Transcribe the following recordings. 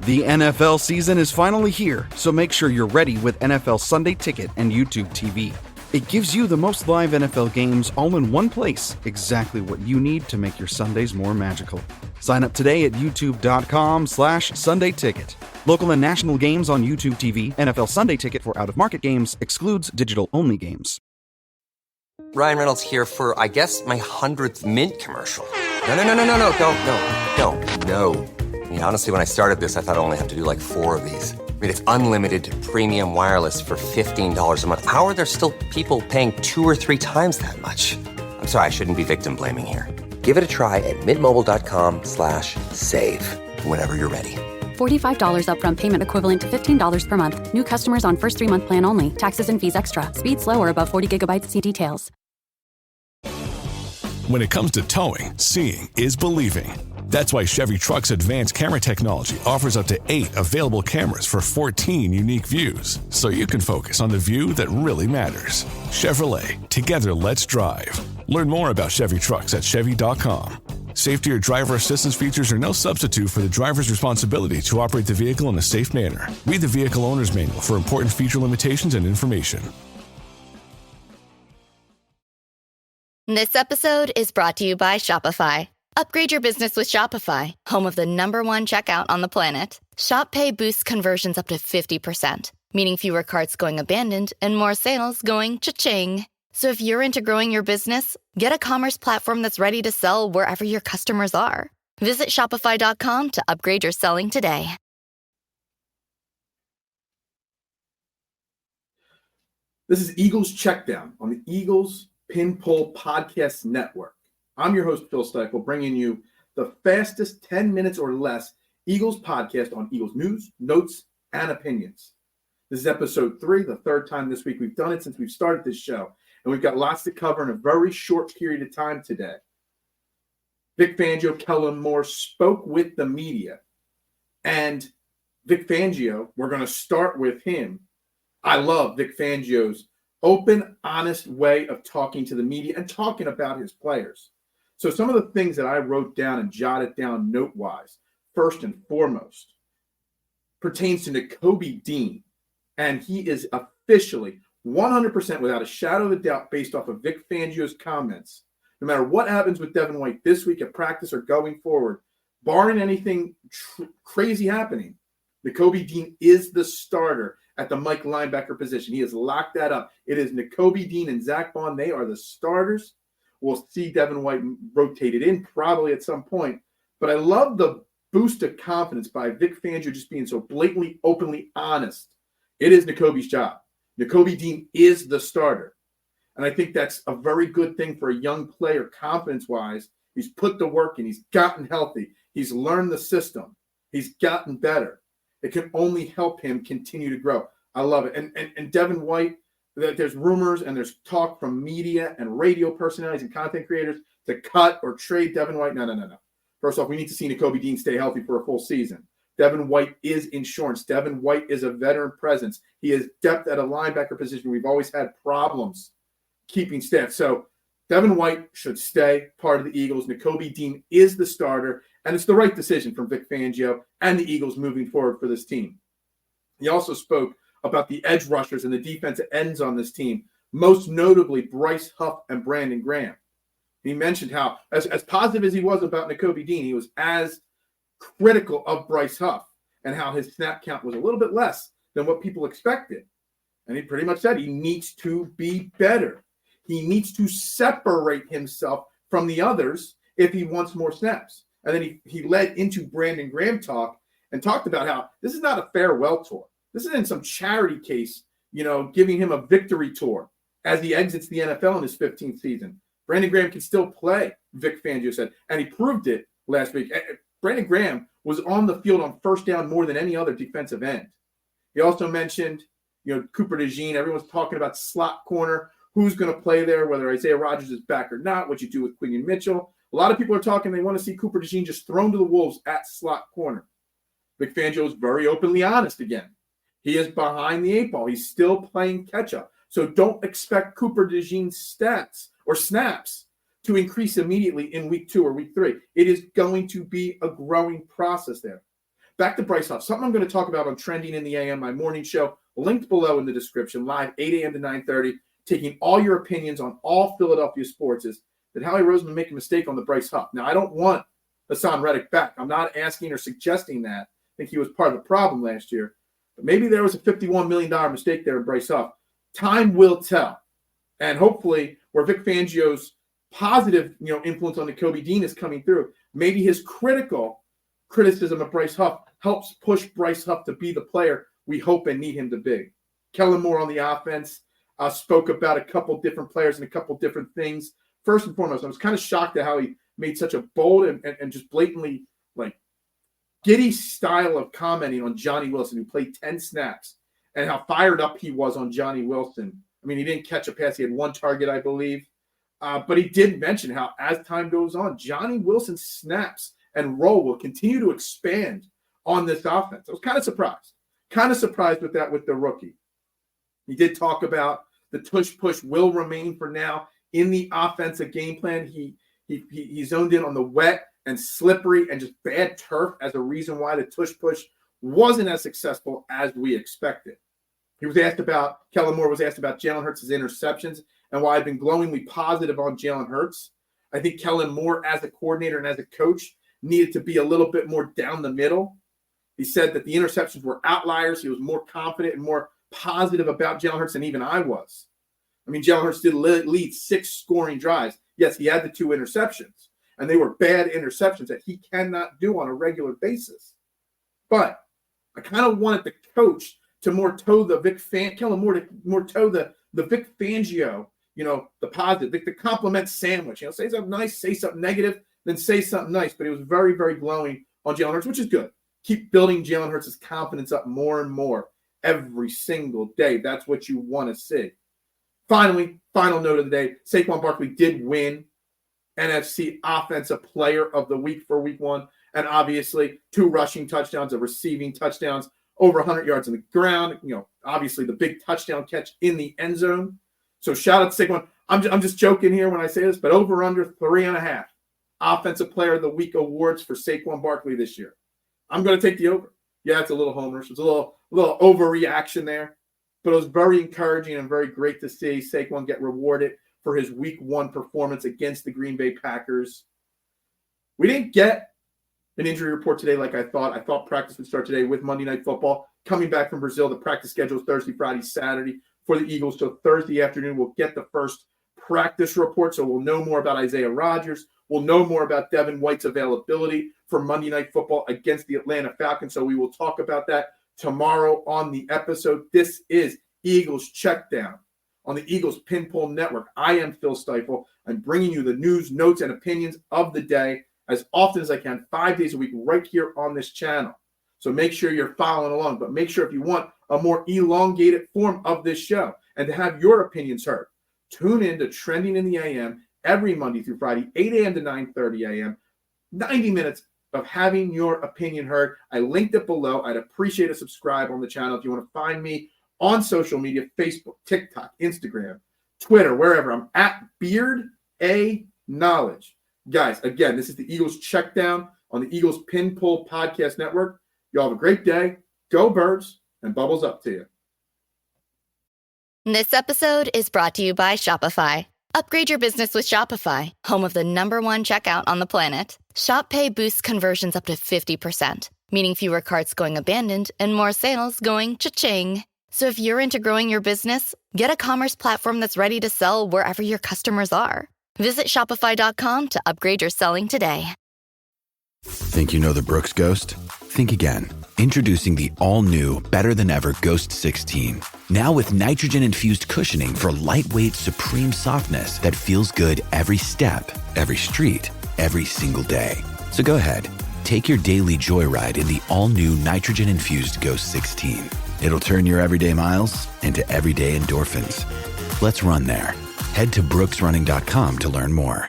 The NFL season is finally here, so make sure you're ready with NFL Sunday Ticket and YouTube TV. It gives you the most live NFL games all in one place, exactly what you need to make your Sundays more magical. Sign up today at youtube.com/Sunday Ticket. Local and national games on YouTube TV. NFL Sunday Ticket for out-of-market games excludes digital-only games. Ryan Reynolds here for, I guess, my 100th Mint commercial. No, don't. I mean, honestly, when I started this, I thought I only have to do like 4 of these. I mean, it's unlimited premium wireless for $15 a month. How are there still people paying 2 or 3 times that much? I'm sorry, I shouldn't be victim blaming here. Give it a try at mintmobile.com/save. Whenever you're ready. $45 upfront payment equivalent to $15 per month. New customers on first 3-month plan only. Taxes and fees extra. Speed slow or above 40 gigabytes. See details. When it comes to towing, seeing is believing. That's why Chevy Truck's advanced camera technology offers up to 8 available cameras for 14 unique views, so you can focus on the view that really matters. Chevrolet, together let's drive. Learn more about Chevy Trucks at Chevy.com. Safety or driver assistance features are no substitute for the driver's responsibility to operate the vehicle in a safe manner. Read the Vehicle Owner's Manual for important feature limitations and information. This episode is brought to you by Shopify. Upgrade your business with Shopify, home of the #1 checkout on the planet. Shop Pay boosts conversions up to 50%, meaning fewer carts going abandoned and more sales going cha-ching. So if you're into growing your business, get a commerce platform that's ready to sell wherever your customers are. Visit Shopify.com to upgrade your selling today. This is Eagles Checkdown on the Eagles Pin Pull Podcast Network. I'm your host, Phil Steichel, bringing you the fastest 10 minutes or less Eagles podcast on Eagles news, notes, and opinions. This is episode 3, the 3rd time this week we've done it since we've started this show. And we've got lots to cover in a very short period of time today. Vic Fangio, Kellen Moore spoke with the media. And Vic Fangio, we're going to start with him. I love Vic Fangio's open, honest way of talking to the media and talking about his players. So some of the things that I wrote down and jotted down note-wise, first and foremost, pertains to Nakobe Dean. And he is officially 100% without a shadow of a doubt based off of Vic Fangio's comments. No matter what happens with Devin White this week at practice or going forward, barring anything crazy happening, Nakobe Dean is the starter at the Mike linebacker position. He has locked that up. It is Nakobe Dean and Zach Bond. They are the starters. We'll see Devin White rotated in probably at some point. But I love the boost of confidence by Vic Fangio just being so blatantly, openly honest. It is Nakobe's job. Nakobe Dean is the starter. And I think that's a very good thing for a young player confidence-wise. He's put the work in. He's gotten healthy. He's learned the system. He's gotten better. It can only help him continue to grow. I love it. And Devin White, there's rumors and there's talk from media and radio personalities and content creators to cut or trade Devin White. No. First off, we need to see Nakobe Dean stay healthy for a full season. Devin White is insurance. Devin White is a veteran presence. He is depth at a linebacker position. We've always had problems keeping staff. So Devin White should stay part of the Eagles. Nakobe Dean is the starter, and it's the right decision from Vic Fangio and the Eagles moving forward for this team. He also spoke about the edge rushers and the defensive ends on this team, most notably Bryce Huff and Brandon Graham. He mentioned how, as positive as he was about Nakobe Dean, he was as critical of Bryce Huff and how his snap count was a little bit less than what people expected. And he pretty much said he needs to be better. He needs to separate himself from the others if he wants more snaps. And then he led into Brandon Graham talk and talked about how this is not a farewell tour. This isn't some charity case, giving him a victory tour as he exits the NFL in his 15th season. Brandon Graham can still play, Vic Fangio said, and he proved it last week. Brandon Graham was on the field on first down more than any other defensive end. He also mentioned, Cooper DeJean. Everyone's talking about slot corner, who's going to play there, whether Isaiah Rodgers is back or not, what you do with Quinion Mitchell. A lot of people are talking, they want to see Cooper DeJean just thrown to the wolves at slot corner. Vic Fangio is very openly honest again. He is behind the 8 ball. He's still playing catch-up. So don't expect Cooper DeJean's stats or snaps to increase immediately in week 2 or week 3. It is going to be a growing process there. back to Bryce Huff. Something I'm going to talk about on Trending in the AM, my morning show, linked below in the description, live 8 a.m. to 9:30, taking all your opinions on all Philadelphia sports. Is that Howie Roseman make a mistake on the Bryce Huff? Now, I don't want Hassan Reddick back. I'm not asking or suggesting that. I think he was part of the problem last year. But maybe there was a $51 million mistake there in Bryce Huff. Time will tell. And hopefully, where Vic Fangio's positive influence on Nakobe Dean is coming through, maybe his criticism of Bryce Huff helps push Bryce Huff to be the player we hope and need him to be. Kellen Moore on the offense spoke about a couple different players and a couple different things. First and foremost, I was kind of shocked at how he made such a bold and just blatantly giddy style of commenting on Johnny Wilson, who played 10 snaps, and how fired up he was on Johnny Wilson. I mean, he didn't catch a pass. He had one target, I believe. But he did mention how, as time goes on, Johnny Wilson's snaps and role will continue to expand on this offense. I was kind of surprised with that with the rookie. He did talk about the tush-push will remain for now in the offensive game plan. He zoned in on the wet and slippery and just bad turf as a reason why the tush-push wasn't as successful as we expected. Kellen Moore was asked about Jalen Hurts' interceptions and why I've been glowingly positive on Jalen Hurts. I think Kellen Moore, as a coordinator and as a coach, needed to be a little bit more down the middle. He said that the interceptions were outliers. He was more confident and more positive about Jalen Hurts than even I was. I mean, Jalen Hurts did lead 6 scoring drives. Yes, he had the 2 interceptions, and they were bad interceptions that he cannot do on a regular basis. But I kind of wanted the coach to more toe the Kellen Moore to more toe the Vic Fangio, the positive, the compliment sandwich. Say something nice, say something negative, then say something nice. But it was very, very glowing on Jalen Hurts, which is good. Keep building Jalen Hurts' confidence up more and more every single day. That's what you want to see. Finally, final note of the day, Saquon Barkley did win NFC Offensive Player of the Week for Week 1. And obviously, 2 rushing touchdowns, receiving touchdowns, over 100 yards on the ground. Obviously the big touchdown catch in the end zone. So shout out to Saquon. I'm just joking here when I say this, but over under 3.5 Offensive Player of the Week awards for Saquon Barkley this year. I'm going to take the over. Yeah, it's a little homerish. It's a little overreaction there, but it was very encouraging and very great to see Saquon get rewarded for his Week 1 performance against the Green Bay Packers. We didn't get an injury report today like I thought. I thought practice would start today with Monday Night Football. Coming back from Brazil, the practice schedule is Thursday, Friday, Saturday for the Eagles. So Thursday afternoon, we'll get the first practice report. So we'll know more about Isaiah Rodgers. We'll know more about Devin White's availability for Monday Night Football against the Atlanta Falcons. So we will talk about that tomorrow on the episode. This is Eagles Checkdown on the Eagles Pinpoll Network. I am Phil Stiefel. I'm bringing you the news, notes, and opinions of the day as often as I can, 5 days a week, right here on this channel. So make sure you're following along. But make sure if you want a more elongated form of this show and to have your opinions heard, tune in to Trending in the AM every Monday through Friday, 8 a.m. to 9:30 a.m., 90 minutes of having your opinion heard. I linked it below. I'd appreciate a subscribe on the channel. If you want to find me on social media, Facebook, TikTok, Instagram, Twitter, wherever, I'm at Beard A Knowledge. Guys, again, this is the Eagles Checkdown on the Eagles Pinpoll Podcast Network. Y'all have a great day. Go Birds, and bubbles up to you. This episode is brought to you by Shopify. Upgrade your business with Shopify, home of the #1 checkout on the planet. Shop Pay boosts conversions up to 50%, meaning fewer carts going abandoned and more sales going cha-ching. So if you're into growing your business, get a commerce platform that's ready to sell wherever your customers are. Visit Shopify.com to upgrade your selling today. Think you know the Brooks Ghost? Think again. Introducing the all-new, better-than-ever Ghost 16. Now with nitrogen-infused cushioning for lightweight, supreme softness that feels good every step, every street, every single day. So go ahead, take your daily joyride in the all-new nitrogen-infused Ghost 16. It'll turn your everyday miles into everyday endorphins. Let's run there. Head to brooksrunning.com to learn more.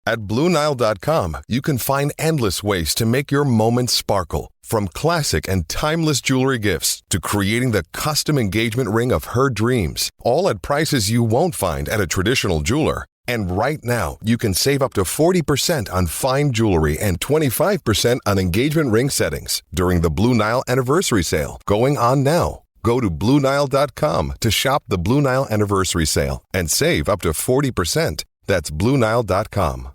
At BlueNile.com, you can find endless ways to make your moments sparkle. From classic and timeless jewelry gifts to creating the custom engagement ring of her dreams. All at prices you won't find at a traditional jeweler. And right now, you can save up to 40% on fine jewelry and 25% on engagement ring settings during the Blue Nile Anniversary Sale, going on now. Go to BlueNile.com to shop the Blue Nile Anniversary Sale and save up to 40%. That's BlueNile.com.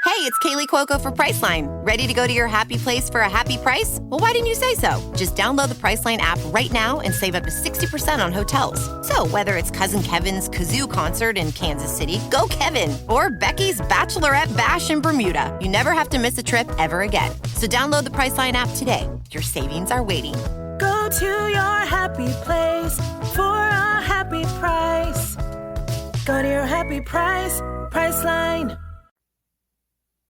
Hey, it's Kaylee Cuoco for Priceline. Ready to go to your happy place for a happy price? Well, why didn't you say so? Just download the Priceline app right now and save up to 60% on hotels. So whether it's Cousin Kevin's Kazoo Concert in Kansas City, go Kevin, or Becky's Bachelorette Bash in Bermuda, you never have to miss a trip ever again. So download the Priceline app today. Your savings are waiting. Go to your happy place for a happy price. Go to your happy price, Priceline.